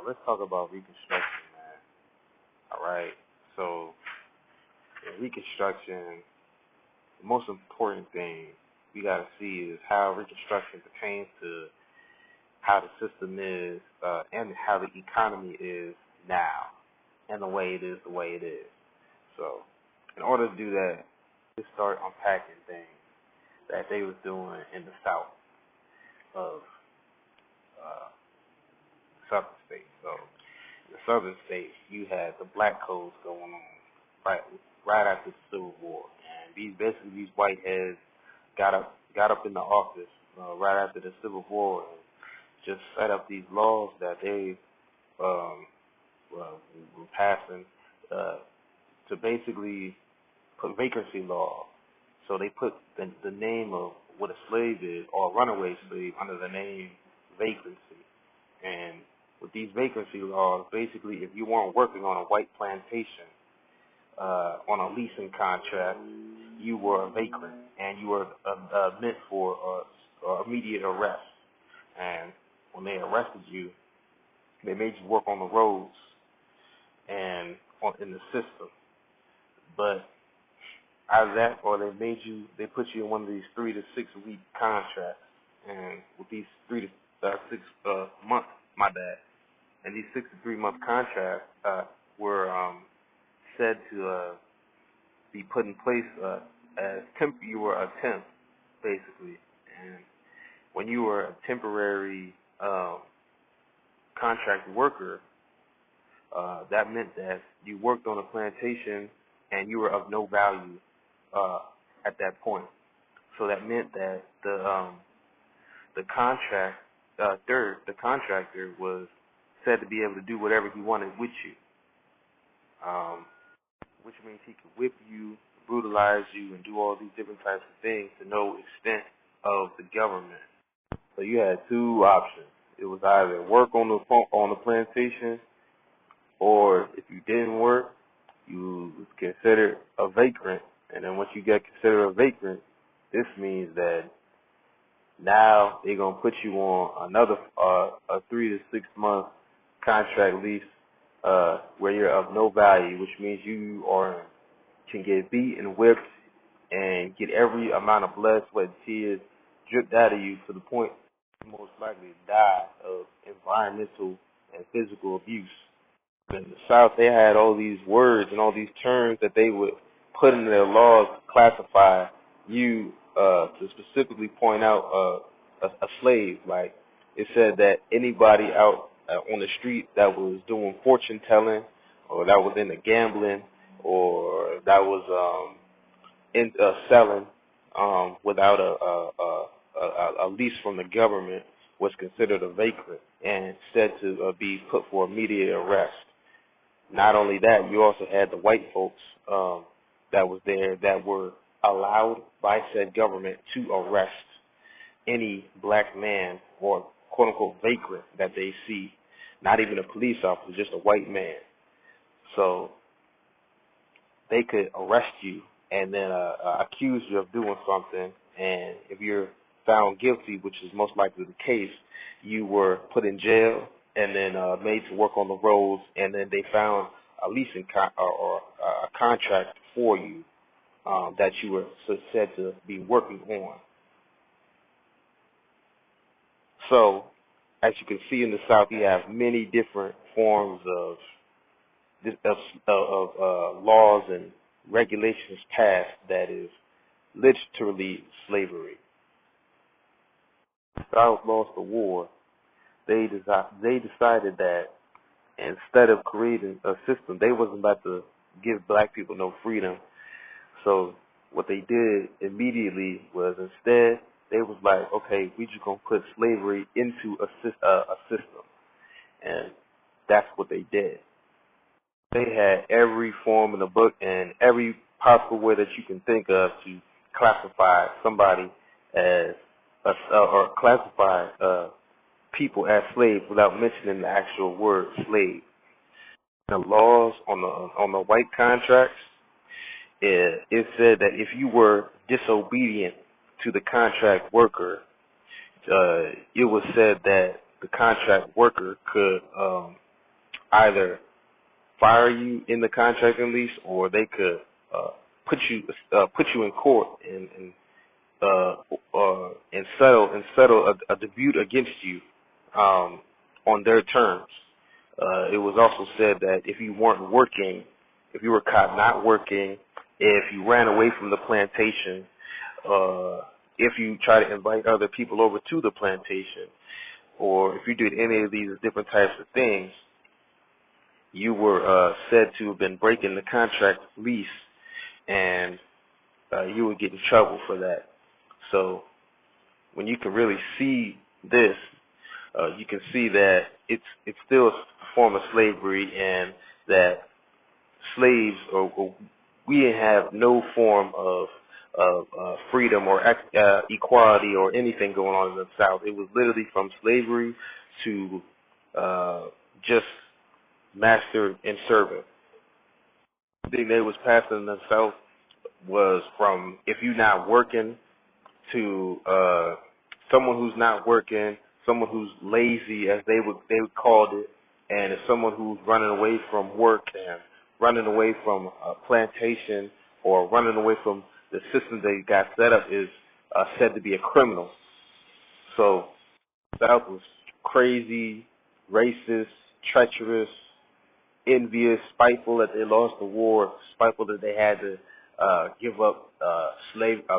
Let's talk about Reconstruction, man. All right. So, in Reconstruction, the most important thing we got to see is how Reconstruction pertains to how the system is and how the economy is now and the way it is. So, in order to do that, let's start unpacking things that they was doing in the South of uh, Southern states. So, in the Southern states, you had the black codes going on right after the Civil War, and these white heads got up in the office right after the Civil War and just set up these laws that they um, were passing to basically put vacancy law. So they put the name of what a slave is or a runaway slave under the name vacancy. And with these vacancy laws, basically, if you weren't working on a white plantation on a leasing contract, you were a vagrant and you were meant for immediate arrest. And when they arrested you, they made you work on the roads and in the system. But out of that, or they put you in one of these 3 to 6 week contracts. And with these 3 to 6 months, my bad, and these 6 to 3 month contracts were said to be put in place as you were a temp, basically. And when you were a temporary contract worker, that meant that you worked on a plantation and you were of no value at that point. So that meant that the contractor was said to be able to do whatever he wanted with you, which means he could whip you, brutalize you, and do all these different types of things to no extent of the government. So you had two options. It was either work on the plantation, or if you didn't work, you was considered a vagrant. And then once you get considered a vagrant, this means that now they're gonna put you on another a 3 to 6 month contract lease where you're of no value, which means you can get beat and whipped and get every amount of blood, sweat, and tears dripped out of you to the point you most likely to die of environmental and physical abuse. In the South, they had all these words and all these terms that they would put in their laws to classify you to specifically point out a slave. Like it said that anybody out on the street that was doing fortune telling, or that was into gambling, or that was in selling without a lease from the government was considered a vagrant and said to be put for immediate arrest. Not only that, you also had the white folks that was there that were allowed by said government to arrest any black man or quote unquote vagrant that they see, not even a police officer, just a white man. So they could arrest you and then accuse you of doing something, and if you're found guilty, which is most likely the case, you were put in jail and then made to work on the roads, and then they found a leasing or a contract for you that you were said to be working on. So, as you can see in the South, you have many different forms of laws and regulations passed that is literally slavery. The South lost the war. They decided that instead of creating a system, they wasn't about to give black people no freedom. So what they did immediately was instead they was like, okay, we just gonna put slavery into a system, and that's what they did. They had every form in the book and every possible way that you can think of to classify somebody as or classify people as slaves without mentioning the actual word slave. The laws on the white contracts, it said that if you were disobedient to the contract worker, it was said that the contract worker could either fire you in the contracting lease, or they could put you in court and settle a dispute against you on their terms. It was also said that if you weren't working, if you were caught not working, if you ran away from the plantation, if you try to invite other people over to the plantation, or if you did any of these different types of things, you were said to have been breaking the contract lease, and you would get in trouble for that. So when you can really see this, you can see that it's still a form of slavery, and that slaves or we didn't have no form of freedom or equality or anything going on in the South. It was literally from slavery to just master and servant. The thing they was passing in the South was from, if you're not working, to someone who's not working, someone who's lazy, as they would called it, and it's someone who's running away from work and running away from a plantation or running away from the system they got set up is said to be a criminal. So the South was crazy, racist, treacherous, envious, spiteful that they lost the war, spiteful that they had to give up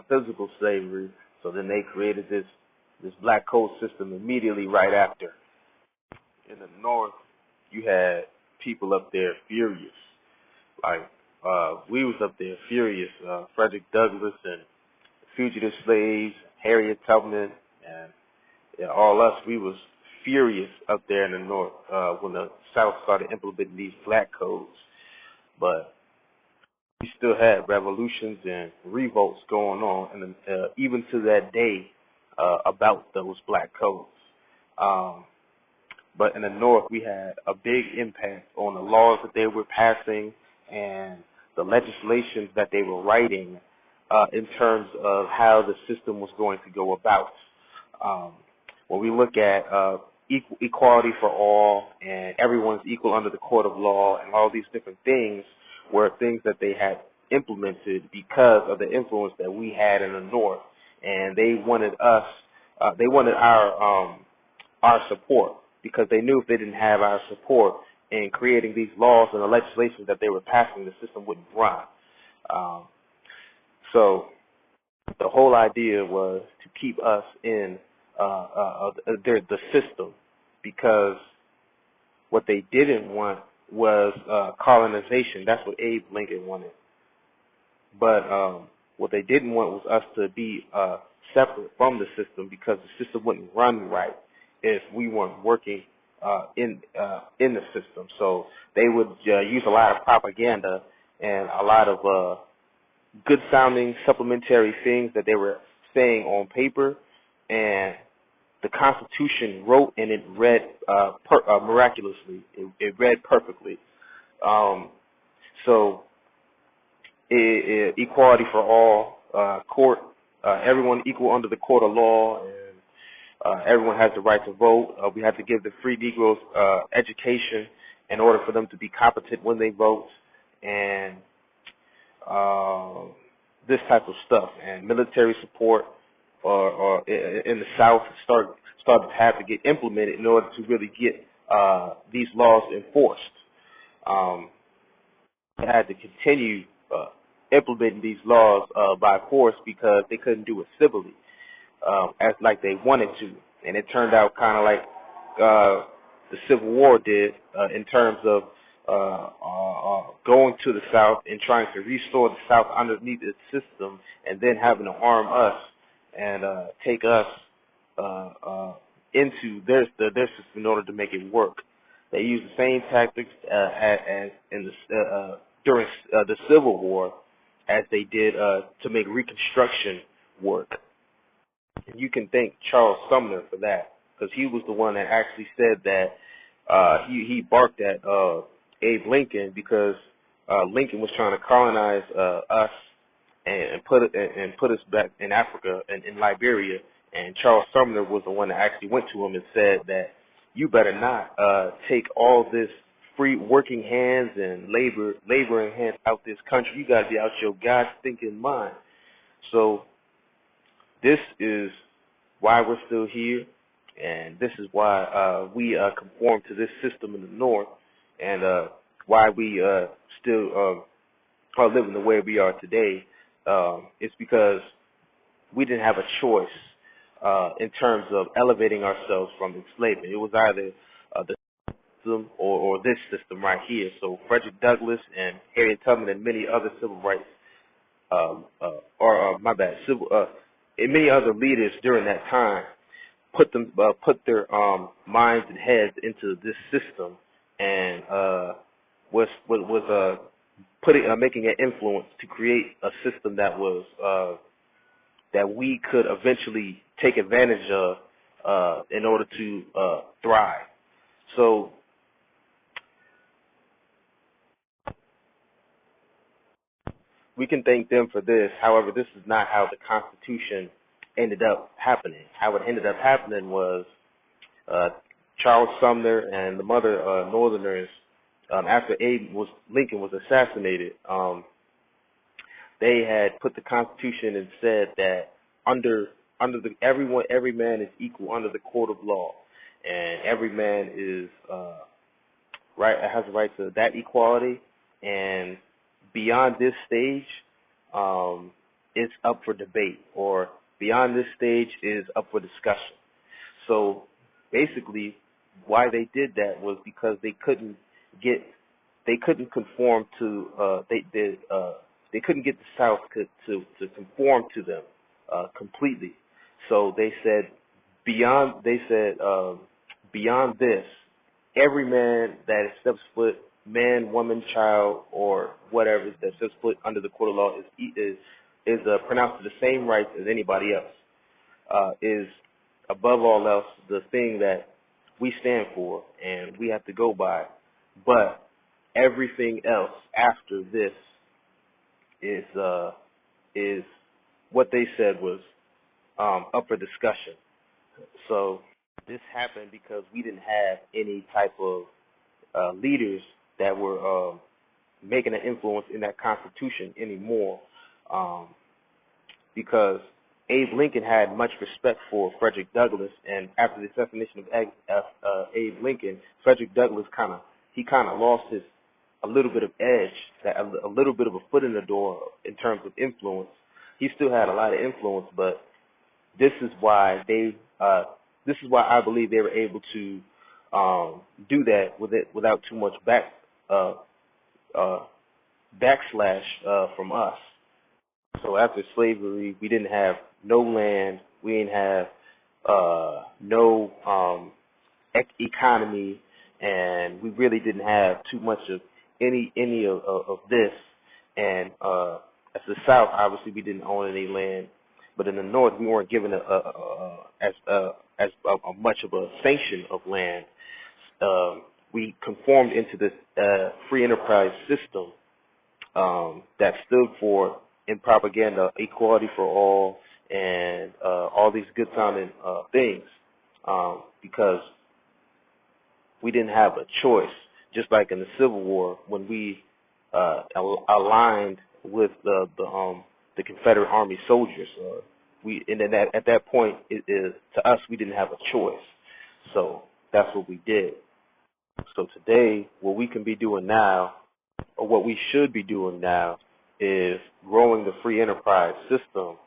physical slavery. So then they created this black code system immediately right after. In the North, you had people up there furious. Like, we was up there furious. Frederick Douglass and fugitive slaves, Harriet Tubman, and all us, we was furious up there in the North when the South started implementing these black codes. But we still had revolutions and revolts going on, and even to that day, about those black codes. But in the North, we had a big impact on the laws that they were passing and the legislations that they were writing in terms of how the system was going to go about. When we look at equality for all and everyone's equal under the court of law and all these different things were things that they had implemented because of the influence that we had in the North, and they wanted us, they wanted our support, because they knew if they didn't have our support in creating these laws and the legislation that they were passing, the system wouldn't run. So the whole idea was to keep us in the system, because what they didn't want was colonization. That's what Abe Lincoln wanted. But what they didn't want was us to be separate from the system, because the system wouldn't run right if we weren't working in the system. So they would use a lot of propaganda and a lot of good sounding supplementary things that they were saying on paper, and the Constitution wrote and it read miraculously. It read perfectly. So equality for all, court, everyone equal under the court of law, and everyone has the right to vote. We have to give the free Negroes education in order for them to be competent when they vote, and this type of stuff. And military support or in the South started to have to get implemented in order to really get these laws enforced. They had to continue implementing these laws by force, because they couldn't do it civilly as like they wanted to. And it turned out kind of like the Civil War did in terms of going to the South and trying to restore the South underneath its system, and then having to arm us and take us into their system in order to make it work. They used the same tactics as in the during the Civil War as they did to make Reconstruction work. And you can thank Charles Sumner for that, because he was the one that actually said that he barked at Abe Lincoln, because Lincoln was trying to colonize us and put us back in Africa and in Liberia, and Charles Sumner was the one that actually went to him and said that you better not take all this free working hands and laboring hands out this country. You got to be out your God thinking mind. So this is why we're still here, and this is why we conform to this system in the North, and why we still are living the way we are today. It's because we didn't have a choice in terms of elevating ourselves from enslavement. It was either the system or this system right here. So Frederick Douglass and Harriet Tubman and many other civil rights, and many other leaders during that time put their minds and heads into this system, and was making an influence to create a system that was that we could eventually take advantage of in order to thrive. So we can thank them for this. However, this is not how the Constitution ended up happening. How it ended up happening was Charles Sumner and the other Northerners, after Lincoln was assassinated, they had put the Constitution and said that every man is equal under the court of law, and every man is has the right to that equality, and beyond this stage, it's up for debate, or beyond this stage is up for discussion. So basically, why they did that was because they couldn't conform to they couldn't get the South to conform to them completely. So they said beyond this, every man that steps foot, man, woman, child, or whatever that steps foot under the court of law is pronounced to the same rights as anybody else. Is above all else the thing that we stand for and we have to go by. But everything else after this is what they said was up for discussion. So this happened because we didn't have any type of leaders that were making an influence in that Constitution anymore, because Abe Lincoln had much respect for Frederick Douglass, and after the assassination of Abe Lincoln, Frederick Douglass kind of lost a little bit of edge, a little bit of a foot in the door in terms of influence. He still had a lot of influence, but this is why I believe they were able to do that without too much backslash from us. So after slavery, we didn't have no land, we didn't have no economy, and we really didn't have too much of any of this. And as the South, obviously, we didn't own any land, but in the North, we weren't given as much of a sanction of land. We conformed into this free enterprise system that stood for, in propaganda, equality for all, and all these good sounding things, because we didn't have a choice. Just like in the Civil War, when we aligned with the Confederate Army soldiers, at that point, to us, we didn't have a choice. So that's what we did. So today, what we can be doing now, or what we should be doing now, is growing the free enterprise system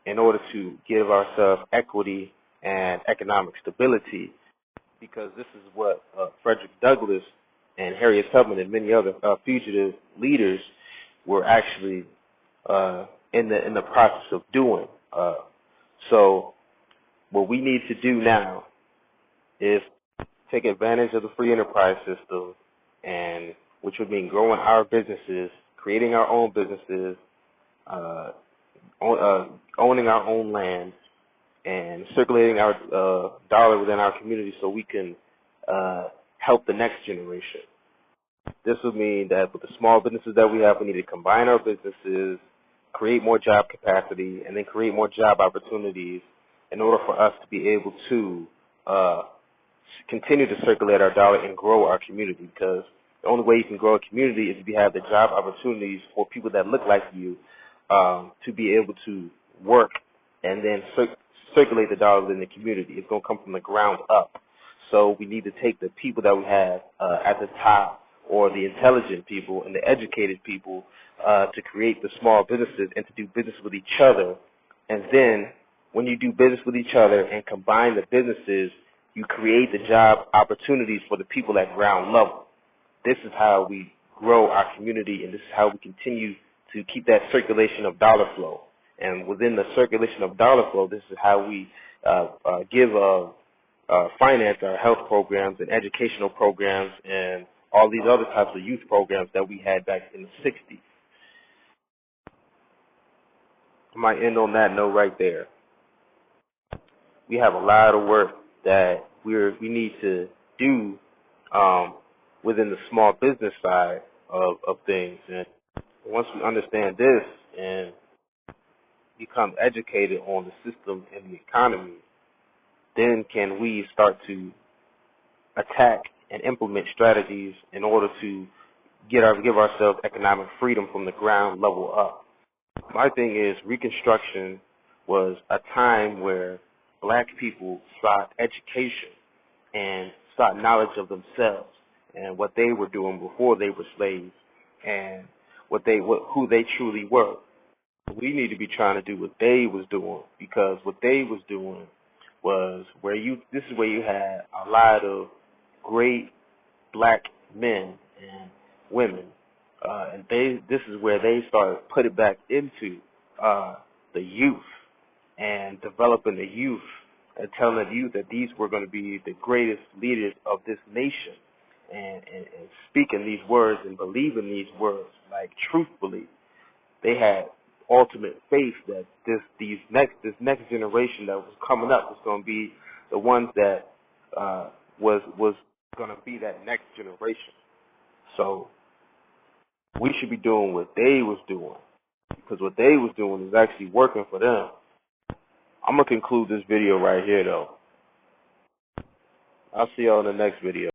in order to give ourselves equity and economic stability, because this is what Frederick Douglass and Harriet Tubman and many other fugitive leaders were actually in the process of doing. So what we need to do now is take advantage of the free enterprise system, and which would mean growing our businesses, creating our own businesses, owning our own land, and circulating our dollar within our community so we can help the next generation. This would mean that with the small businesses that we have, we need to combine our businesses, create more job capacity, and then create more job opportunities in order for us to be able to continue to circulate our dollar and grow our community. Because The only way you can grow a community is if you have the job opportunities for people that look like you to be able to work and then circulate the dollars in the community. It's going to come from the ground up. So we need to take the people that we have at the top, or the intelligent people and the educated people, to create the small businesses and to do business with each other. And then when you do business with each other and combine the businesses, you create the job opportunities for the people at ground level. This is how we grow our community, and this is how we continue to keep that circulation of dollar flow. And within the circulation of dollar flow, this is how we finance our health programs and educational programs and all these other types of youth programs that we had back in the 60s. I might end on that note right there. We have a lot of work that we need to do within the small business side of things. And once we understand this and become educated on the system and the economy, then can we start to attack and implement strategies in order to give ourselves economic freedom from the ground level up. My thing is, Reconstruction was a time where black people sought education and sought knowledge of themselves and what they were doing before they were slaves and who they truly were. We need to be trying to do what they was doing, because what they was doing was this is where you had a lot of great black men and women, and this is where they started putting back into the youth and developing the youth and telling the youth that these were going to be the greatest leaders of this nation, and speaking these words and believing these words like truthfully. They had ultimate faith that this next generation that was coming up was going to be the ones that was going to be that next generation. So we should be doing what they was doing, because what they was doing is actually working for them. I'm going to conclude this video right here, though. I'll see y'all in the next video.